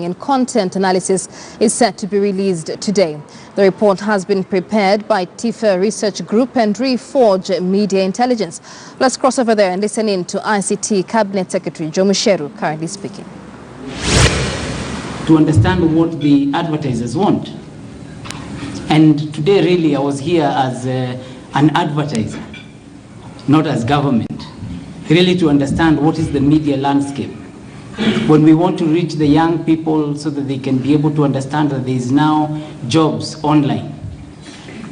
and content analysis is set to be released today. The report has been prepared by TIFA Research Group and Reforge Media Intelligence. Let's cross over there and listen in to ICT Cabinet Secretary Joe Mucheru, currently speaking. To understand what the advertisers want. And today really I was here as an advertiser, not as government, really to understand what is the media landscape. When we want to reach the young people so that they can be able to understand that there is now jobs online,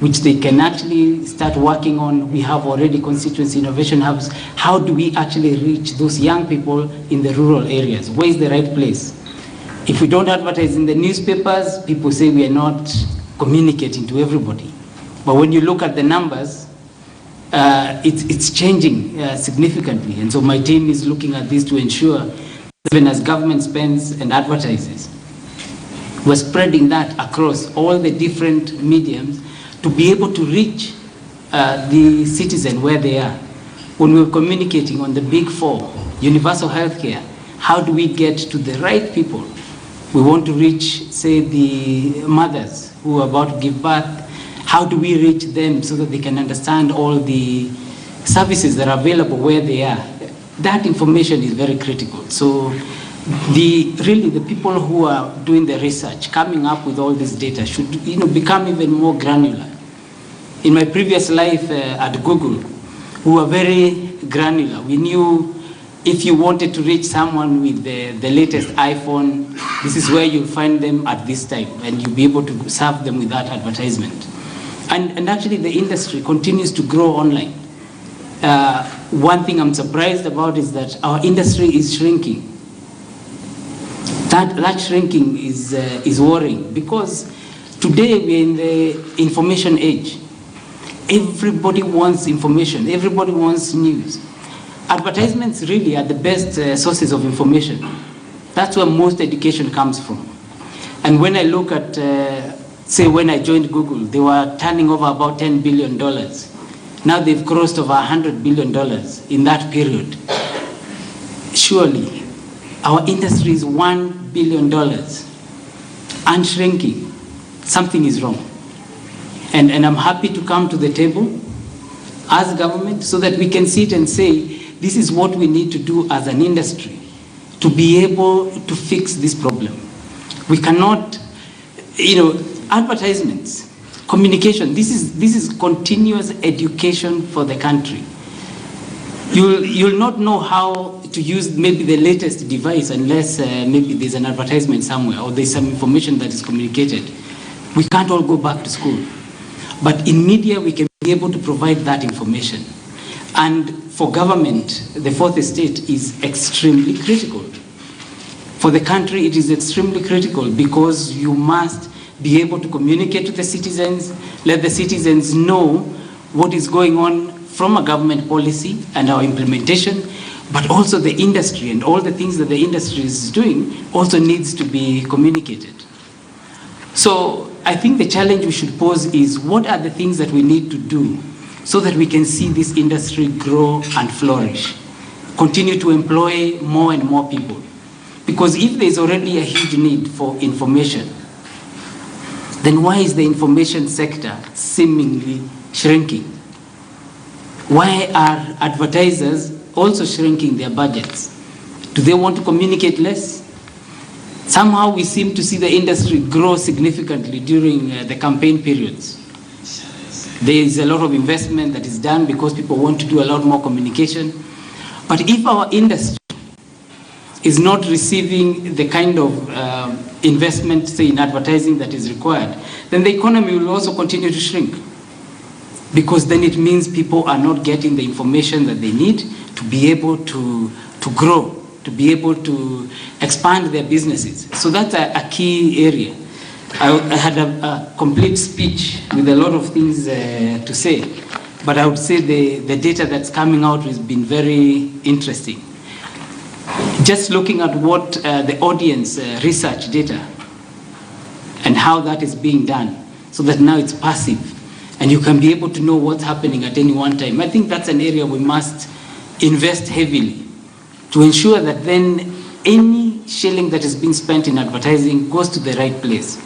which they can actually start working on. We have already constituency innovation hubs. How do we actually reach those young people in the rural areas? Where is the right place? If we don't advertise in the newspapers, people say we are not communicating to everybody. But when you look at the numbers, it's changing significantly. And so my team is looking at this to ensure even as government spends and advertises, we're spreading that across all the different mediums to be able to reach the citizen where they are. When we're communicating on the big four, universal healthcare, how do we get to the right people? We want to reach, say, the mothers who are about to give birth. How do we reach them so that they can understand all the services that are available where they are? That information is very critical. So really the people who are doing the research, coming up with all this data should become even more granular. In my previous life at Google, we were very granular. We knew if you wanted to reach someone with the latest iPhone, this is where you'll find them at this time, and you'll be able to serve them with that advertisement. And actually the industry continues to grow online. One thing I'm surprised about is that our industry is shrinking. That shrinking is worrying, because today we're in the information age. Everybody wants information. Everybody wants news. Advertisements really are the best sources of information. That's where most education comes from. And when I look at, say, when I joined Google, they were turning over about $10 billion. Now they've crossed over $100 billion in that period. Surely, our industry is $1 billion and shrinking. Something is wrong. And I'm happy to come to the table as government so that we can sit and say, this is what we need to do as an industry to be able to fix this problem. We cannot, advertisements, communication, this is continuous education for the country. You'll not know how to use maybe the latest device unless maybe there's an advertisement somewhere or there's some information that is communicated. We can't all go back to school. But in media, we can be able to provide that information. And for government, the fourth estate is extremely critical. For the country, it is extremely critical because you must be able to communicate to the citizens, let the citizens know what is going on from a government policy and our implementation, but also the industry and all the things that the industry is doing also needs to be communicated. So I think the challenge we should pose is what are the things that we need to do so that we can see this industry grow and flourish, continue to employ more and more people. Because if there's already a huge need for information, then why is the information sector seemingly shrinking? Why are advertisers also shrinking their budgets? Do they want to communicate less? Somehow we seem to see the industry grow significantly during the campaign periods. There is a lot of investment that is done because people want to do a lot more communication. But if our industry is not receiving the kind of investment, say, in advertising that is required, then the economy will also continue to shrink. Because then it means people are not getting the information that they need to be able to grow, to be able to expand their businesses. So that's a key area. I had a complete speech with a lot of things to say, but I would say the data that's coming out has been very interesting. Just looking at what the audience research data and how that is being done, so that now it's passive and you can be able to know what's happening at any one time. I think that's an area we must invest heavily to ensure that then any shilling that is being spent in advertising goes to the right place.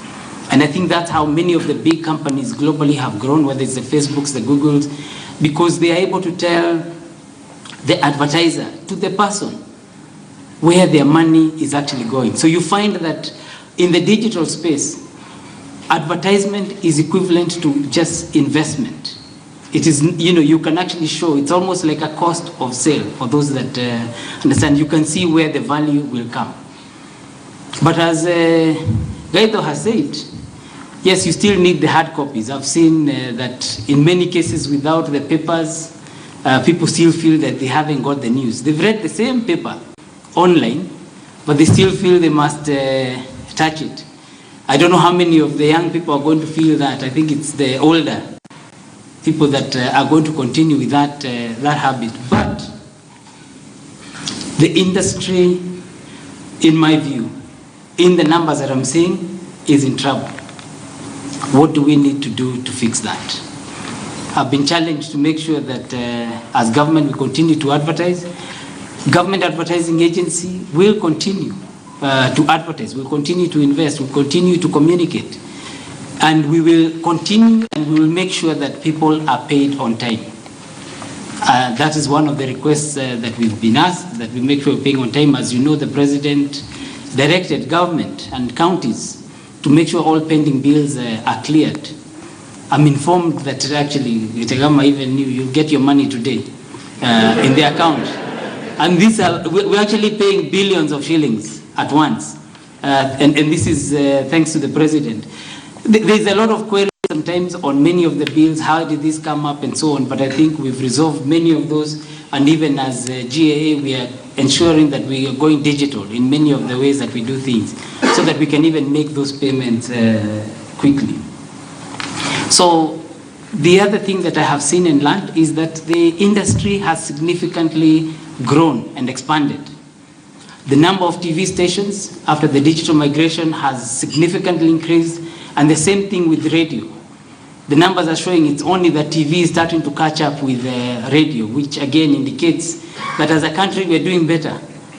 And I think that's how many of the big companies globally have grown, whether it's the Facebooks, the Googles, because they are able to tell the advertiser, to the person, where their money is actually going. So you find that in the digital space, advertisement is equivalent to just investment. It is, you can actually show, it's almost like a cost of sale for those that understand. You can see where the value will come. But as Gaido has said, yes, you still need the hard copies. I've seen that in many cases without the papers, people still feel that they haven't got the news. They've read the same paper online, but they still feel they must touch it. I don't know how many of the young people are going to feel that. I think it's the older people that are going to continue with that habit. But the industry, in my view, in the numbers that I'm seeing, is in trouble. What do we need to do to fix that? I've been challenged to make sure that as government we continue to advertise. Government advertising agency will continue to advertise, will continue to invest, will continue to communicate. And we will continue and we will make sure that people are paid on time. That is one of the requests that we've been asked, that we make sure we're paying on time. As you know, the President directed government and counties to make sure all pending bills are cleared. I'm informed that actually, Itegama even knew you'll get your money today in the account. And we're actually paying billions of shillings at once. And this is thanks to the President. There's a lot of queries sometimes on many of the bills, how did this come up and so on, but I think we've resolved many of those, and even as GAA we are ensuring that we are going digital in many of the ways that we do things, so that we can even make those payments quickly. So the other thing that I have seen and learned is that the industry has significantly grown and expanded. The number of TV stations after the digital migration has significantly increased. And the same thing with radio. The numbers are showing it's only that TV is starting to catch up with radio, which again indicates that as a country we're doing better.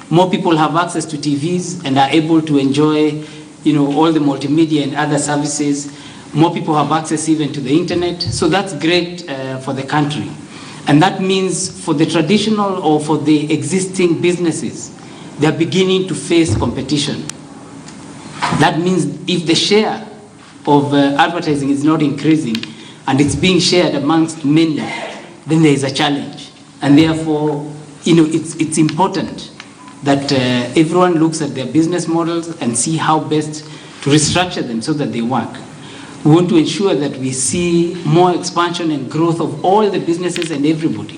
More people have access to TVs and are able to enjoy, all the multimedia and other services. More people have access even to the internet. So that's great for the country. And that means for the traditional or for the existing businesses, they're beginning to face competition. That means if the share of advertising is not increasing and it's being shared amongst many, then there is a challenge. And therefore, it's important that everyone looks at their business models and see how best to restructure them so that they work. We want to ensure that we see more expansion and growth of all the businesses and everybody.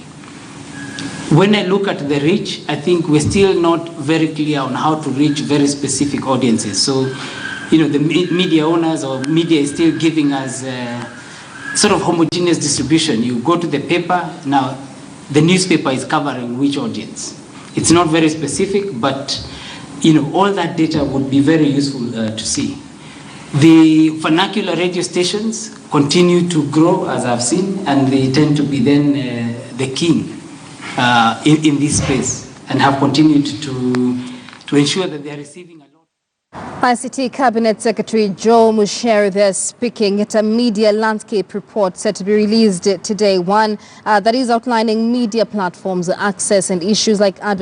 When I look at the reach, I think we're still not very clear on how to reach very specific audiences. So, the media owners or media is still giving us sort of homogeneous distribution. You go to the paper, now the newspaper is covering which audience. It's not very specific, but all that data would be very useful to see. The vernacular radio stations continue to grow, as I've seen, and they tend to be then the king in this space, and have continued to ensure that they are receiving a lot. ICT Cabinet Secretary Joe Mucheru there speaking at a media landscape report set to be released today, one that is outlining media platforms, access and issues like advertising.